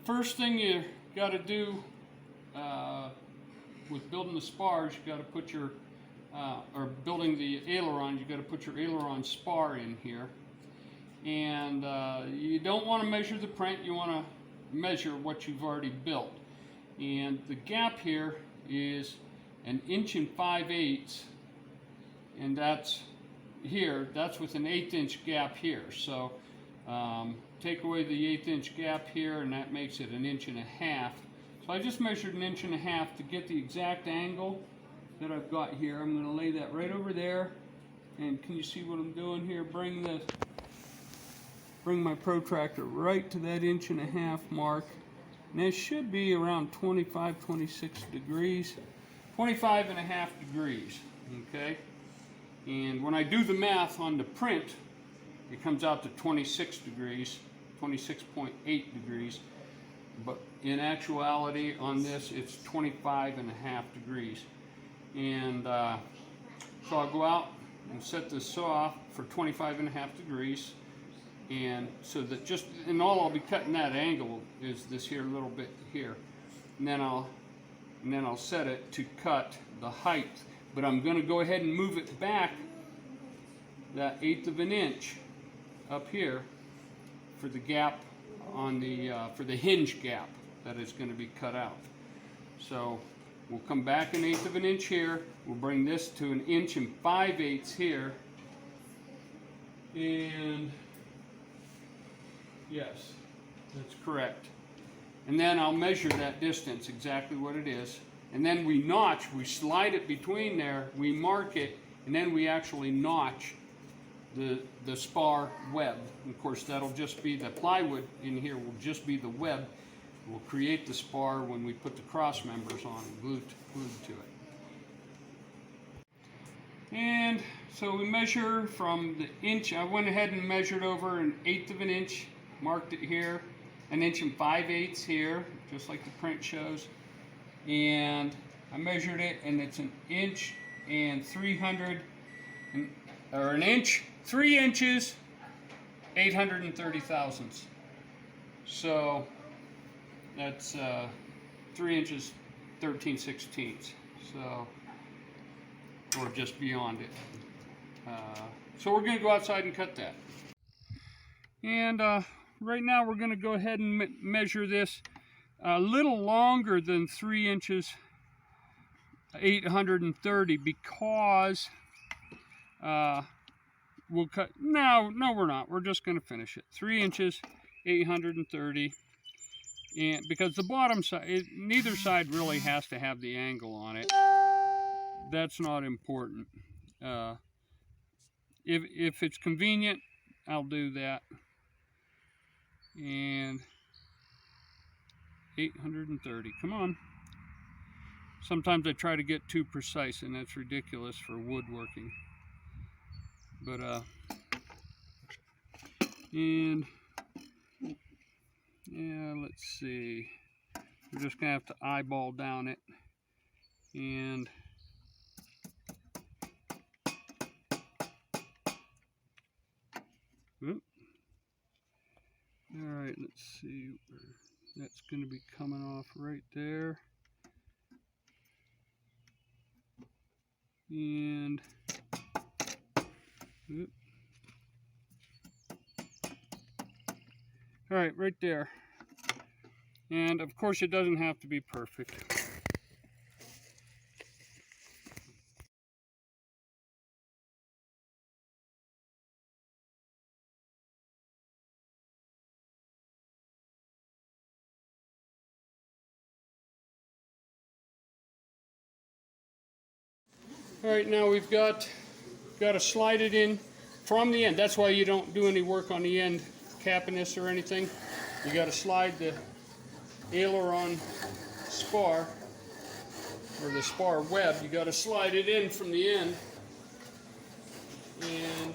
first thing you got to do with building the spars, you got to put your, or building the aileron, you got to put your aileron spar in here. And you don't want to measure the print, you want to measure what you've already built. And the gap here is 1 5/8 inches, and that's here, that's with an 1/8 inch gap here. So take away the 1/8 inch gap here, and that makes it 1.5 inches. So I just measured 1.5 inches to get the exact angle that I've got here. I'm going to lay that right over there, and can you see what I'm doing here? Bring my protractor right to that 1.5 inch mark, and it should be around 25, 26 degrees, 25.5 degrees, okay? And when I do the math on the print, it comes out to 26 degrees, 26.8 degrees, but in actuality on this it's 25.5 degrees. And so I'll go out and set this saw for 25.5 degrees, and so that just, and all I'll be cutting that angle is this here little bit here, and then I'll set it to cut the height. But I'm going to go ahead and move it back that 1/8 of an inch up here for the gap on the for the hinge gap that is going to be cut out. So we'll come back 1/8 of an inch here. We'll bring this to 1 5/8 inches here, and yes, that's correct. And then I'll measure that distance, exactly what it is. And then we notch, we slide it between there, we mark it, and then we actually notch the spar web. And of course, that'll just be the plywood in here, will just be the web. We'll create the spar when we put the cross members on and glued to it. And so we measure from the inch. I went ahead and measured over 1/8 of an inch, marked it here, 1 5/8 inches here, just like the print shows. And I measured it, and it's 1 inch and 3 inches 830 thousandths. So that's 3 inches 13/16. So, or just beyond it. So we're going to go outside and cut that. And right now we're going to go ahead and measure this a little longer than 3 inches 830, because we'll cut, no we're not, we're just going to finish it 3 inches 830, and because the bottom side, neither side really has to have the angle on it. That's not important. If it's convenient, I'll do that. And 830, come on. Sometimes I try to get too precise, and that's ridiculous for woodworking. But and yeah, let's see. We're just gonna have to eyeball down it, and all right, let's see. That's going to be coming off right there. And all right, right there. And of course, it doesn't have to be perfect. All right, now we've got to slide it in from the end. That's why you don't do any work on the end capping this or anything. You got to slide the aileron spar, or the spar web. You got to slide it in from the end. And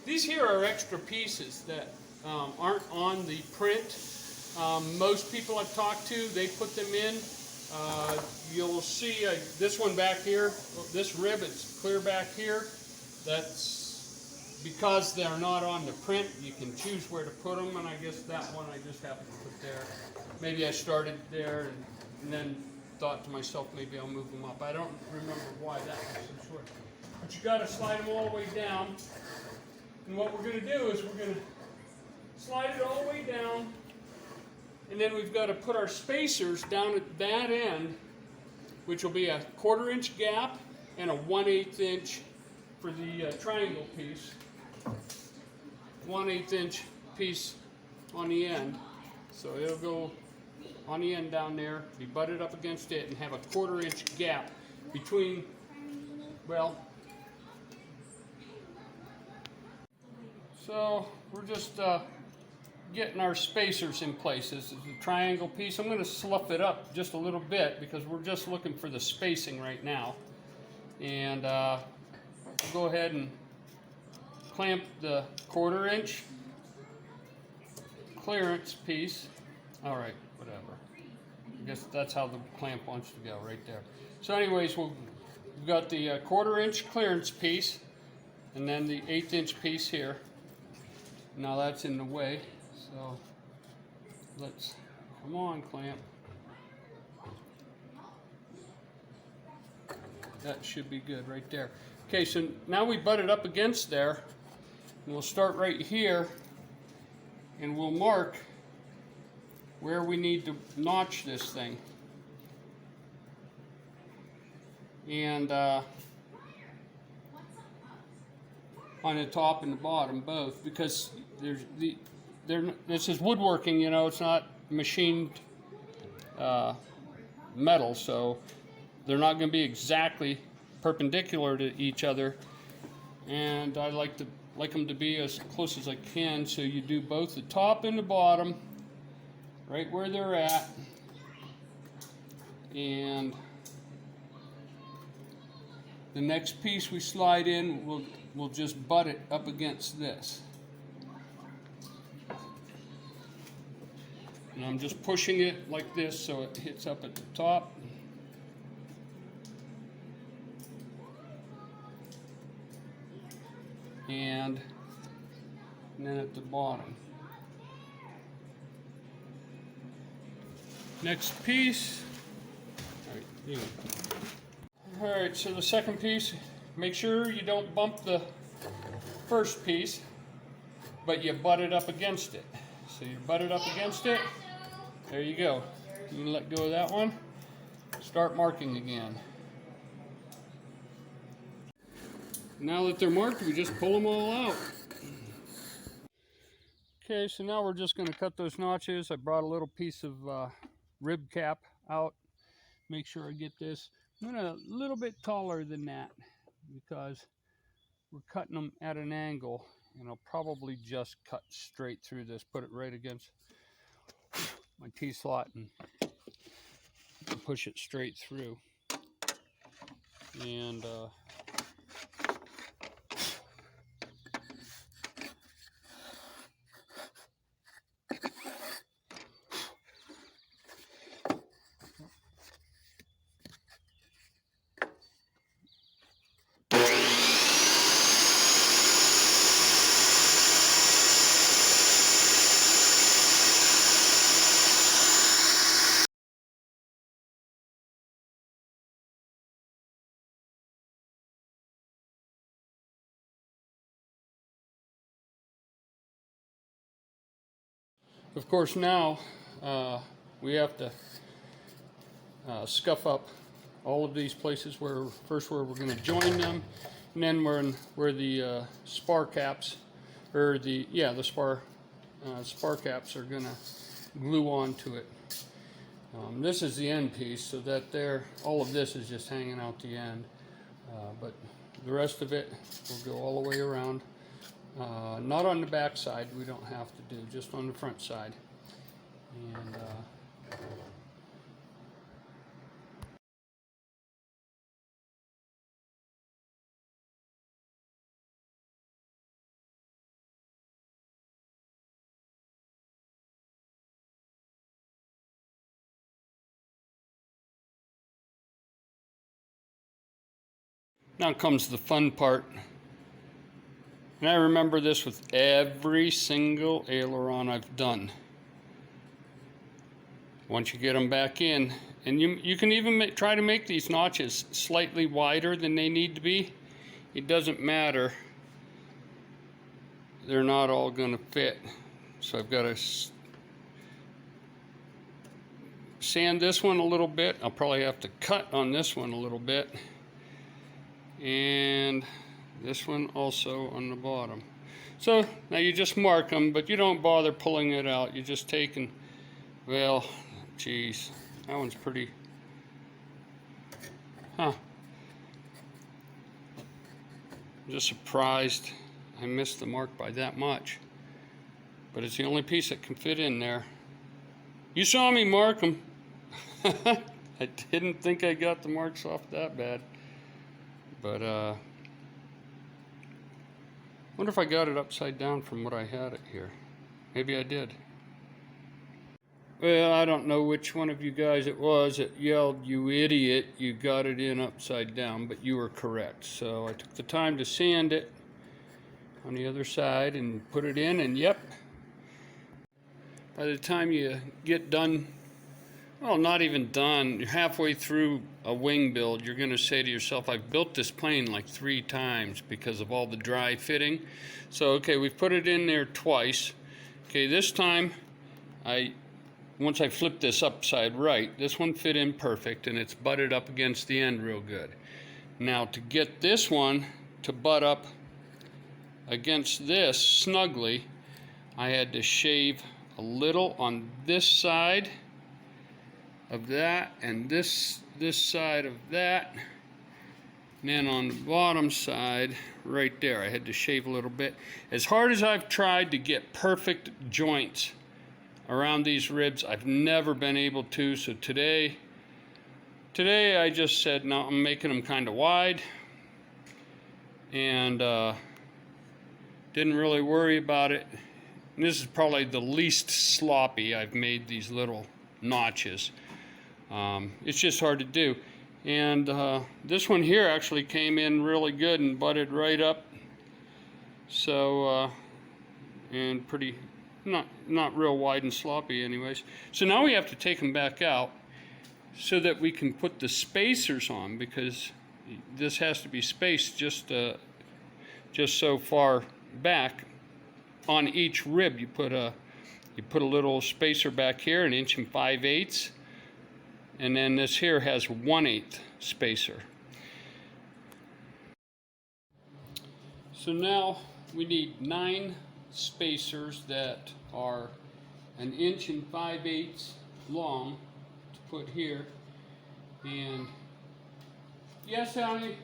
these here are extra pieces that aren't on the print. Most people I've talked to, they put them in. You'll see this one back here, this rib, it's clear back here. That's because they're not on the print, you can choose where to put them, and I guess that one I just happened to put there. Maybe I started there and then thought to myself, maybe I'll move them up. I don't remember why that was so short. But you got to slide them all the way down. And what we're going to do is we're going to slide it all the way down, and then we've got to put our spacers down at that end, which will be a 1/4 inch gap and a 1/8 inch for the triangle piece. 1/8 inch piece on the end. So it'll go on the end down there, be butted up against it, and have a 1/4 inch gap between, well, so we're just getting our spacers in place. This is a triangle piece. I'm going to slough it up just a little bit because we're just looking for the spacing right now. And go ahead and clamp the 1/4 inch clearance piece. All right, whatever. I guess that's how the clamp wants to go, right there. So anyways, we've got the 1/4 inch clearance piece and then the 1/8 inch piece here. Now that's in the way, so let's, come on, clamp. That should be good right there. Okay, so now we butt it up against there, and we'll start right here, and we'll mark where we need to notch this thing. And on the top and the bottom both, because this is woodworking, you know, it's not machined metal, so they're not going to be exactly perpendicular to each other, and I like them to be as close as I can. So you do both the top and the bottom right where they're at, and the next piece we slide in, we'll just butt it up against this. And I'm just pushing it like this so it hits up at the top. And then at the bottom. Next piece. All right, so the second piece, make sure you don't bump the first piece, but you butt it up against it. So you butt it up against it. There you go. You can let go of that one. Start marking again. Now that they're marked, we just pull them all out. Okay, so now we're just going to cut those notches. I brought a little piece of rib cap out. Make sure I get this. I'm going a little bit taller than that because we're cutting them at an angle, and I'll probably just cut straight through this, put it right against my T-slot and push it straight through. And of course, now we have to scuff up all of these places where we're going to join them, and then where the spar caps, or the spar caps are going to glue onto it. This is the end piece, so that all of this is just hanging out the end, but the rest of it will go all the way around. Not on the back side, we don't have to do, just on the front side. And now comes the fun part. And I remember this with every single aileron I've done. Once you get them back in, and you can even try to make these notches slightly wider than they need to be. It doesn't matter. They're not all going to fit. So I've got to sand this one a little bit. I'll probably have to cut on this one a little bit. And this one also on the bottom. So now you just mark them, but you don't bother pulling it out. You just take and, well, geez, that one's pretty, I'm just surprised I missed the mark by that much. But it's the only piece that can fit in there. You saw me mark them. I didn't think I got the marks off that bad. But, wonder if I got it upside down from what I had it here. Maybe I did. Well, I don't know which one of you guys it was that yelled, "You idiot, you got it in upside down," but you were correct. So I took the time to sand it on the other side and put it in, and yep. By the time you get done, well, not even done, you're halfway through a wing build, you're going to say to yourself, I've built this plane like 3 times because of all the dry fitting. So, okay, we've put it in there twice. Okay, this time, once I flip this upside right, this one fit in perfect, and it's butted up against the end real good. Now, to get this one to butt up against this snugly, I had to shave a little on this side of that and this side of that, and then on the bottom side right there I had to shave a little bit. As hard as I've tried to get perfect joints around these ribs, I've never been able to. So today I just said, no, I'm making them kind of wide, and didn't really worry about it. And this is probably the least sloppy I've made these little notches. It's just hard to do. And this one here actually came in really good and butted right up. So, and pretty, not real wide and sloppy anyways. So now we have to take them back out so that we can put the spacers on, because this has to be spaced just so far back on each rib. You put a little spacer back here, 1 5/8 inches, and then this here has 1/8 spacer. So now we need 9 spacers that are 1 5/8 inches long to put here. And yes, honey.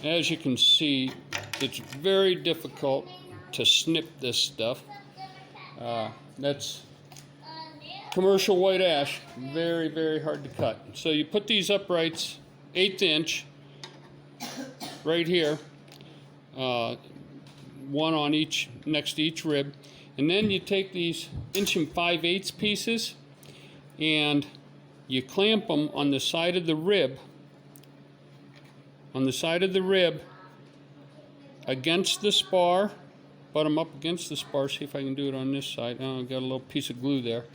As you can see, it's very difficult to snip this stuff. That's commercial white ash, very, very hard to cut. So you put these uprights 1/8 inch right here, one on each, next to each rib, and then you take these 1 5/8 inches pieces and you clamp them on the side of the rib, against the spar, butt them up against the spar. See if I can do it on this side. Oh, I've got a little piece of glue there.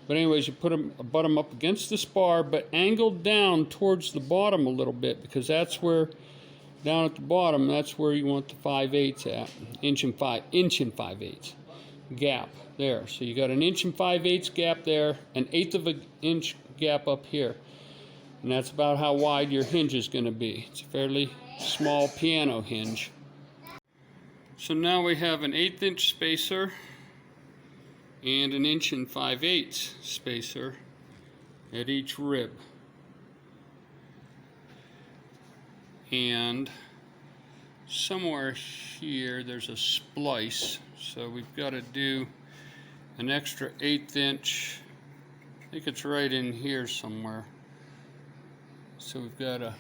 But anyways, you butt them up against the spar, but angled down towards the bottom a little bit, because that's where, down at the bottom, that's where you want the 5/8 at. 1 5/8 gap there. So you got 1 5/8 gap there, 1/8 inch gap up here. And that's about how wide your hinge is going to be. It's a fairly small piano hinge. So now we have 1/8 inch spacer and an 1 5/8" spacer at each rib. And somewhere here there's a splice, so we've got to do an extra 1/8 inch. I think it's right in here somewhere. So we've got to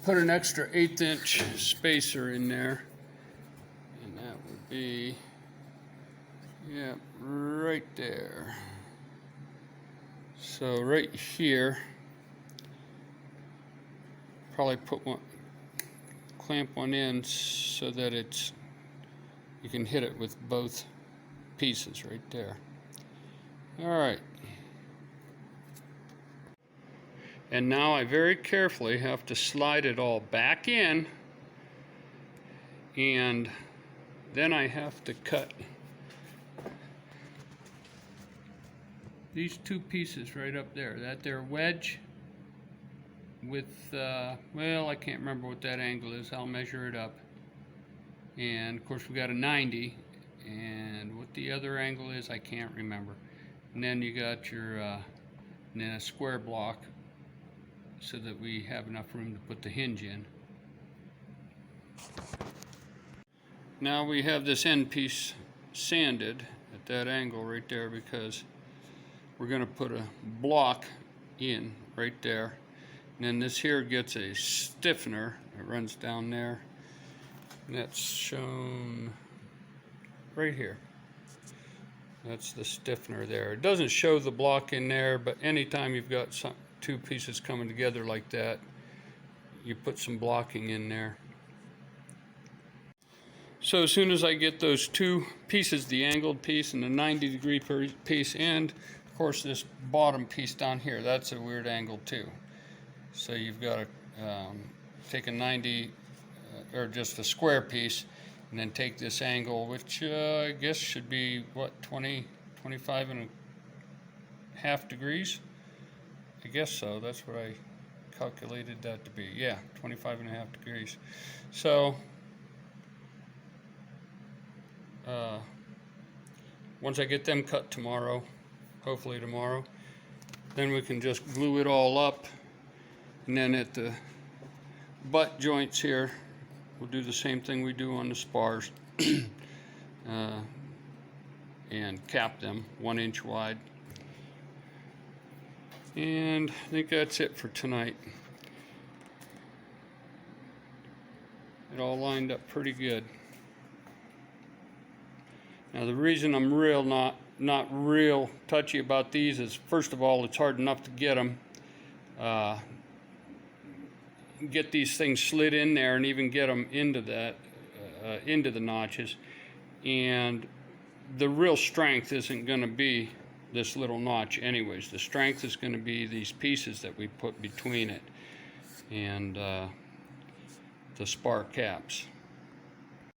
put an extra 1/8 inch spacer in there, and that would be, yeah, right there. So right here, probably put one, clamp one in so that it's, you can hit it with both pieces right there. All right. And now I very carefully have to slide it all back in, and then I have to cut these two pieces right up there. That there wedge with, well, I can't remember what that angle is. I'll measure it up. And of course we got a 90, and what the other angle is I can't remember. And then you got your and then a square block so that we have enough room to put the hinge in. Now we have this end piece sanded at that angle right there because we're going to put a block in right there. And then this here gets a stiffener that runs down there. And that's shown right here. That's the stiffener there. It doesn't show the block in there, but anytime you've got two pieces coming together like that, you put some blocking in there. So as soon as I get those two pieces, the angled piece and the 90-degree piece, and of course this bottom piece down here, that's a weird angle too. So you've got to take a 90 or just a square piece, and then take this angle, which I guess should be what, 25.5 degrees? I guess so. That's what I calculated that to be. Yeah, 25.5 degrees. So once I get them cut tomorrow, hopefully tomorrow, then we can just glue it all up, and then at the butt joints here, we'll do the same thing we do on the spars and cap them 1 inch wide. And I think that's it for tonight. It all lined up pretty good. Now the reason I'm not real touchy about these is, first of all, it's hard enough to get them. Get these things slid in there and even get them into that into the notches, and the real strength isn't going to be this little notch anyways. The strength is going to be these pieces that we put between it and the spar caps.